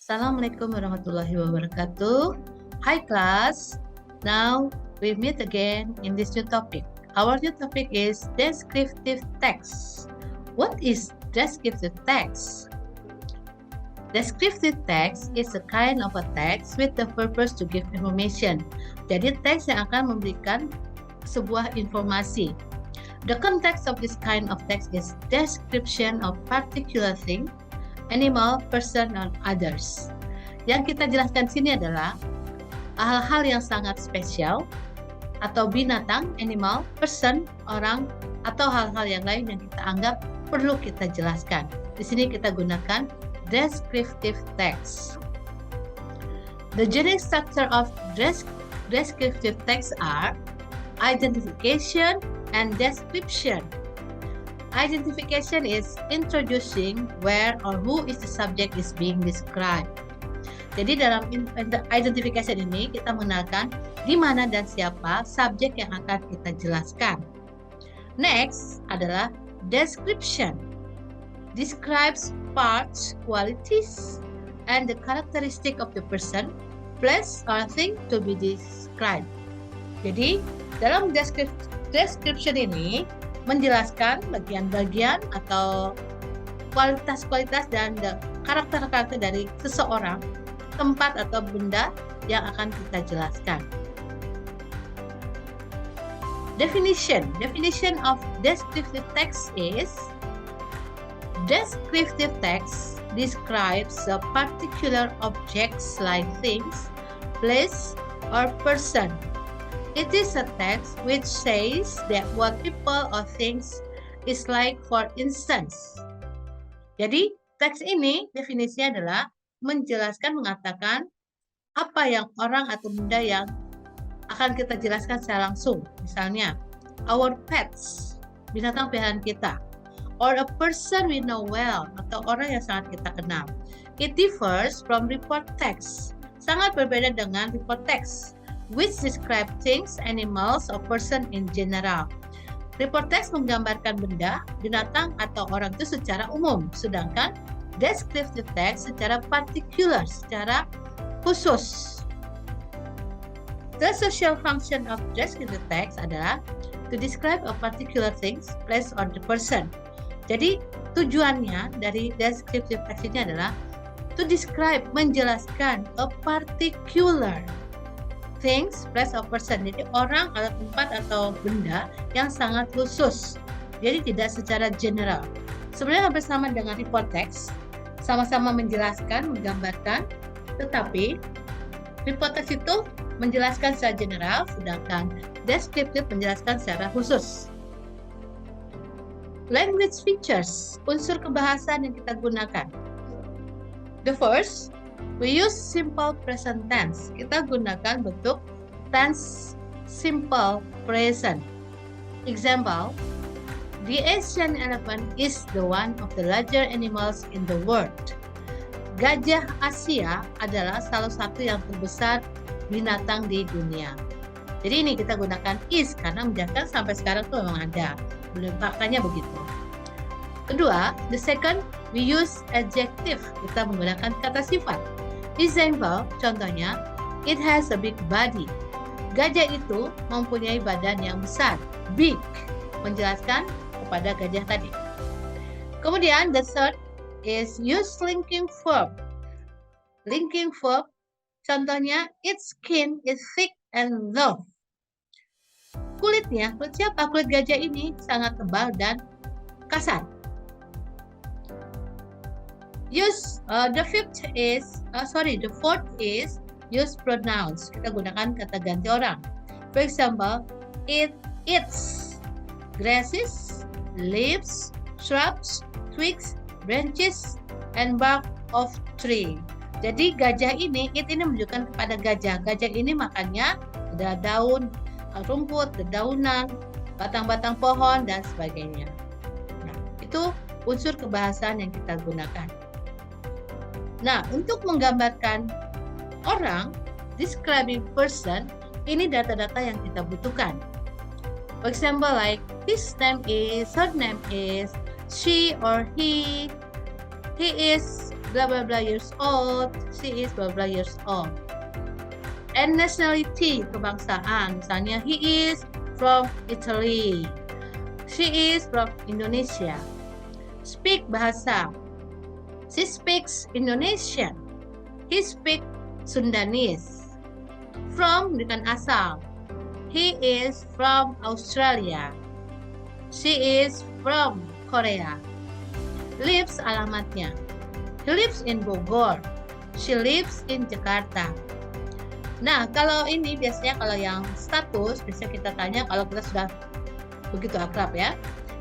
Assalamualaikum warahmatullahi wabarakatuh. Hi class. Now we meet again in this new topic. Our new topic is descriptive text. What is descriptive text? Descriptive text is a kind of a text with the purpose to give information. Jadi teks yang akan memberikan sebuah informasi. The context of this kind of text is description of particular thing, animal, person, and others. Yang kita jelaskan sini adalah hal-hal yang sangat spesial atau binatang, animal, person, orang, atau hal-hal yang lain yang kita anggap perlu kita jelaskan. Di sini kita gunakan descriptive text. The generic structure of descriptive text are identification and description. Identification is introducing where or who is the subject is being described. Jadi dalam identification ini kita mengenalkan di mana dan siapa subjek yang akan kita jelaskan. Next adalah description. Describes parts, qualities, and the characteristic of the person, place, or thing to be described. Jadi dalam description ini menjelaskan bagian-bagian atau kualitas-kualitas dan karakter-karakter dari seseorang, tempat atau benda yang akan kita jelaskan. Definition of descriptive text is descriptive text describes a particular objects like things, place, or person. It is a text which says that what people or things is like, for instance. Jadi, teks ini definisinya adalah menjelaskan, mengatakan apa yang orang atau benda yang akan kita jelaskan secara langsung. Misalnya, our pets, binatang peliharaan kita, or a person we know well, atau orang yang sangat kita kenal. It differs from report text. Sangat berbeda dengan report text, which describe things, animals, or person in general. Report text menggambarkan benda, binatang, atau orang itu secara umum, sedangkan descriptive text secara particular, secara khusus. The social function of descriptive text adalah to describe a particular things, place, or the person. Jadi tujuannya dari descriptive text ini adalah to describe, menjelaskan a particular things, place, or person. Jadi orang atau tempat atau benda yang sangat khusus. Jadi tidak secara general. Sebenarnya hampir sama dengan report text, sama-sama menjelaskan, menggambarkan, tetapi report text itu menjelaskan secara general, sedangkan descriptive menjelaskan secara khusus. Language features, unsur kebahasan yang kita gunakan. The first, we use simple present tense. Kita gunakan bentuk tense simple present. Example, the Asian elephant is the one of the larger animals in the world. Gajah Asia adalah salah satu yang terbesar binatang di dunia. Jadi ini kita gunakan is karena menjelaskan sampai sekarang tuh memang ada. Belum faktanya begitu. Kedua, the second, we use adjective. Kita menggunakan kata sifat. Example, contohnya, it has a big body. Gajah itu mempunyai badan yang besar. Big, menjelaskan kepada gajah tadi. Kemudian, the third is use linking verb. Linking verb, contohnya, its skin is thick and rough. Kulitnya, kulit siapa? Kulit gajah ini sangat tebal dan kasar. Use the fourth is use pronouns. Kita gunakan kata ganti orang. For example, it eats grasses, leaves, shrubs, twigs, branches, and bark of tree. Jadi gajah ini, it ini menunjukkan kepada gajah. Gajah ini makannya ada daun, rumput, dedaunan, batang-batang pohon, dan sebagainya. Nah, itu unsur kebahasan yang kita gunakan. Nah, untuk menggambarkan orang, describing person, ini data-data yang kita butuhkan. For example, like his name is, her name is, she or he is, blah blah blah years old. She is blah blah years old. And nationality, kebangsaan. Misalnya, he is from Italy. She is from Indonesia. Speak, bahasa. She speaks Indonesian. He speaks Sundanese. From, dengan asal. He is from Australia. She is from Korea. Lives, alamatnya. He lives in Bogor. She lives in Jakarta. Nah, kalau ini biasanya kalau yang status, bisa kita tanya kalau kita sudah begitu akrab ya.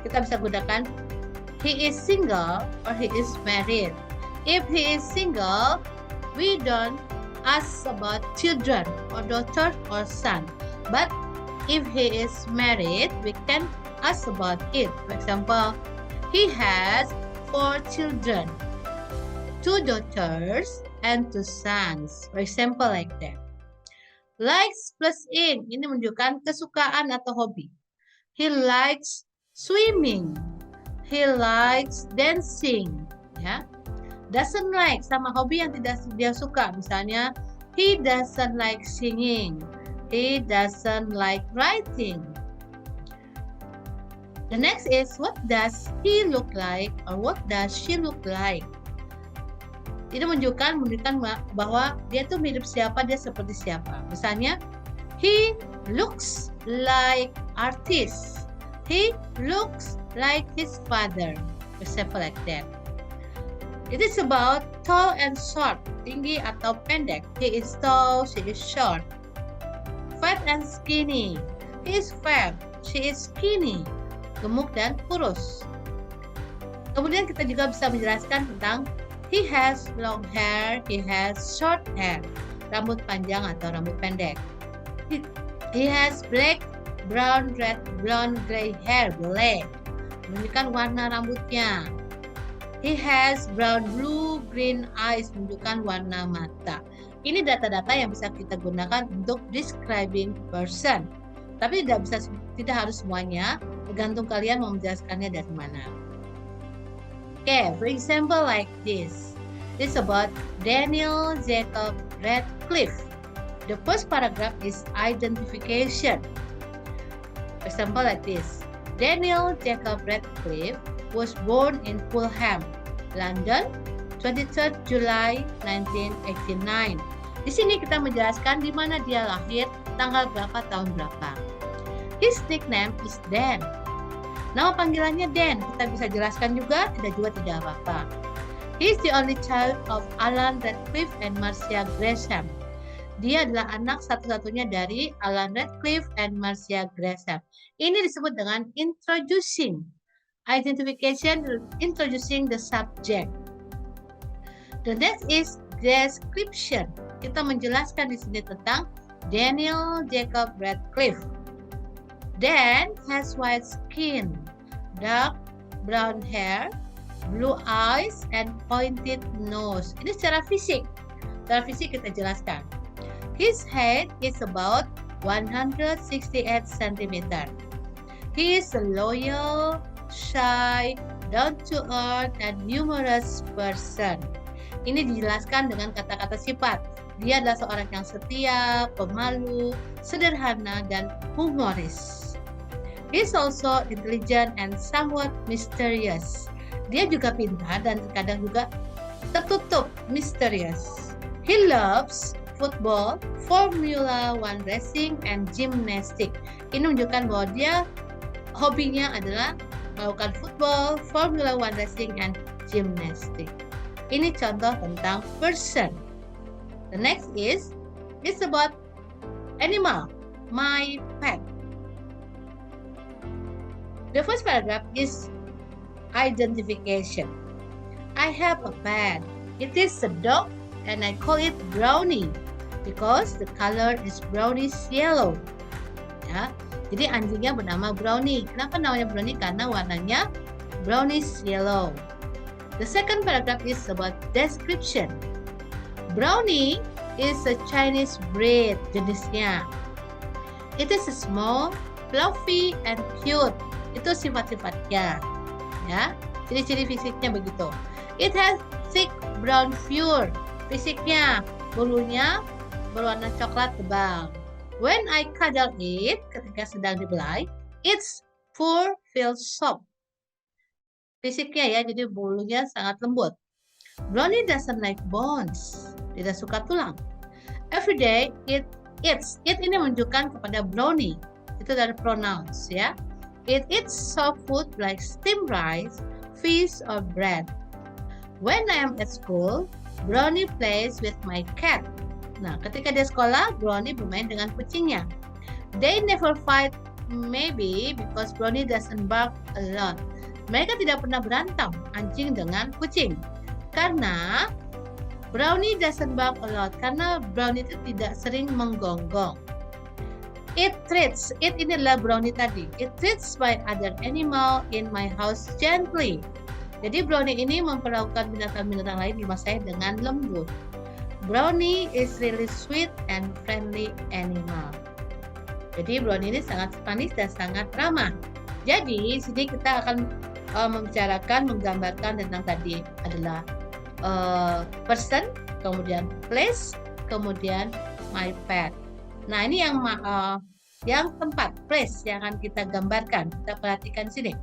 Kita bisa gunakan he is single or he is married. If he is single, we don't ask about children or daughter or son. But if he is married, we can ask about it. For example, he has 4 children, 2 daughters and 2 sons. For example, like that. Likes plus in, ini menunjukkan kesukaan atau hobi. He likes swimming. He likes dancing. Ya. Doesn't like, sama hobi yang tidak dia suka. Misalnya, he doesn't like singing. He doesn't like writing. The next is, what does he look like or what does she look like? Ini menunjukkan bahwa dia tuh mirip siapa, dia seperti siapa. Misalnya, he looks like artist. He looks like his father. For example, like that. It is about tall and short, tinggi atau pendek. He is tall, she is short. Fat and skinny. He is fat, she is skinny. Gemuk dan kurus. Kemudian kita juga bisa menjelaskan tentang he has long hair, he has short hair. Rambut panjang atau rambut pendek. He has black, brown, red, blonde, gray hair. Black. Menunjukkan warna rambutnya. He has brown, blue, green eyes. Menunjukkan warna mata. Ini data-data yang bisa kita gunakan untuk describing person. Tapi tidak harus semuanya. Tergantung kalian mau menjelaskannya dari mana. Okay, for example, like this. It's about Daniel Jacob Radcliffe. The first paragraph is identification. For example, like this. Daniel Jacob Radcliffe was born in Fulham, London, 23rd July 1989. Di sini kita menjelaskan di mana dia lahir, tanggal berapa, tahun berapa. His nickname is Dan. Nama panggilannya Dan, kita bisa jelaskan juga tidak apa-apa. He is the only child of Alan Radcliffe and Marcia Gresham. Dia adalah anak satu-satunya dari Alan Radcliffe and Marcia Gresham. Ini disebut dengan introducing. Identification, introducing the subject. The next is description. Kita menjelaskan di sini tentang Daniel Jacob Radcliffe. Dan has white skin, dark brown hair, blue eyes, and pointed nose. Ini secara fisik. Secara fisik kita jelaskan. His height is about 168 cm. He is a loyal, shy, down-to-earth, and humorous person. Ini dijelaskan dengan kata-kata sifat. Dia adalah seorang yang setia, pemalu, sederhana, dan humoris. He is also intelligent and somewhat mysterious. Dia juga pintar dan kadang juga tertutup, misterius. He loves football, Formula One racing, and gymnastics. Ini menunjukkan bahwa dia hobinya adalah melakukan football, Formula One racing, and gymnastics. Ini contoh tentang person. The next is, it's about animal, my pet. The first paragraph is identification. I have a pet. It is a dog and I call it Brownie because the color is brownish yellow. Ya, jadi anjingnya bernama Brownie. Kenapa namanya Brownie? Karena warnanya brownish yellow. The second paragraph is about description. Brownie is a Chinese breed jenisnya. It is small, fluffy, and cute. Itu sifat-sifatnya. Ya, ciri-ciri fisiknya begitu. It has thick brown fur. Fisiknya, bulunya berwarna coklat tebal. When I cuddle it, ketika sedang dibelai, its fur feels soft. Fisiknya ya, jadi bulunya sangat lembut. Brownie doesn't like bones. Tidak suka tulang. Every day it eats. It ini menunjukkan kepada Brownie. Itu dari pronouns ya. It eats soft food like steamed rice, fish, or bread. When I am at school, Brownie plays with my cat. Nah, ketika dia sekolah, Brownie bermain dengan kucingnya. They never fight, maybe because Brownie doesn't bark a lot. Mereka tidak pernah berantem anjing dengan kucing. Karena Brownie doesn't bark a lot. Karena Brownie itu tidak sering menggonggong. It treats. It ini adalah Brownie tadi. It treats my other animal in my house gently. Jadi Brownie ini memperlakukan binatang-binatang lain di rumah saya dengan lembut. Brownie is really sweet and friendly animal. Jadi Brownie ini sangat manis dan sangat ramah. Jadi sini kita akan membicarakan, menggambarkan tentang tadi adalah person, kemudian place, kemudian my pet. Nah ini yang tempat, place yang akan kita gambarkan. Kita perhatikan sini.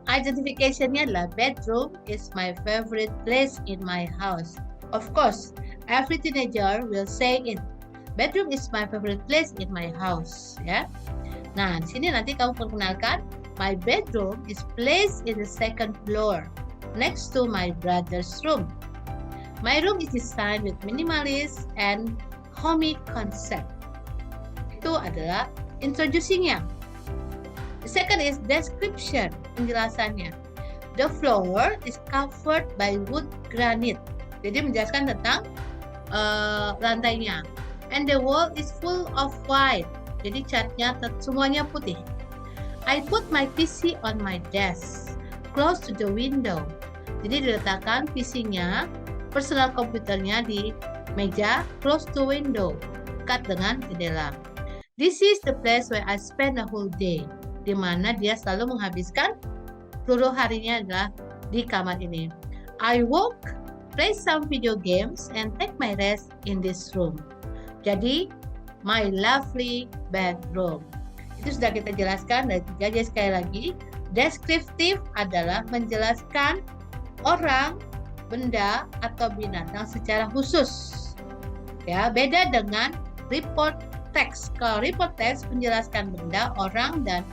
Identification-nya adalah bedroom is my favorite place in my house. Of course, every teenager will say it. Bedroom is my favorite place in my house. Ya. Nah di sini nanti kamu perkenalkan. My bedroom is placed in the second floor, next to my brother's room. My room is designed with minimalist and homey concept. Itu adalah introducing-nya. The second is description, penjelasannya. The floor is covered by wood granite. Jadi menjelaskan tentang lantainya. And the wall is full of white. Jadi catnya semuanya putih. I put my PC on my desk, close to the window. Jadi diletakkan PC-nya, personal komputernya di meja, close to window, dekat dengan jendela. This is the place where I spend the whole day, di mana dia selalu menghabiskan seluruh harinya adalah di kamar ini. I walk, play some video games, and take my rest in this room. Jadi, my lovely bedroom. Itu sudah kita jelaskan dari 3. Jadi sekali lagi, deskriptif adalah menjelaskan orang, benda, atau binatang secara khusus. Ya, beda dengan report text. Kalau report text menjelaskan benda, orang, dan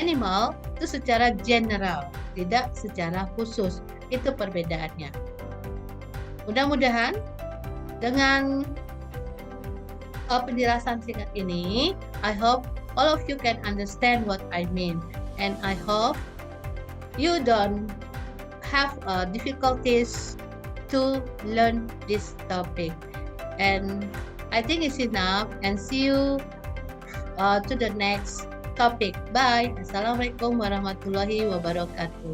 animal itu secara general, tidak secara khusus. Itu perbedaannya. Mudah-mudahan dengan penjelasan singkat ini, I hope all of you can understand what I mean, and I hope you don't have difficulties to learn this topic. And I think it's enough, and see you to the next topic. Bye. Assalamualaikum warahmatullahi wabarakatuh.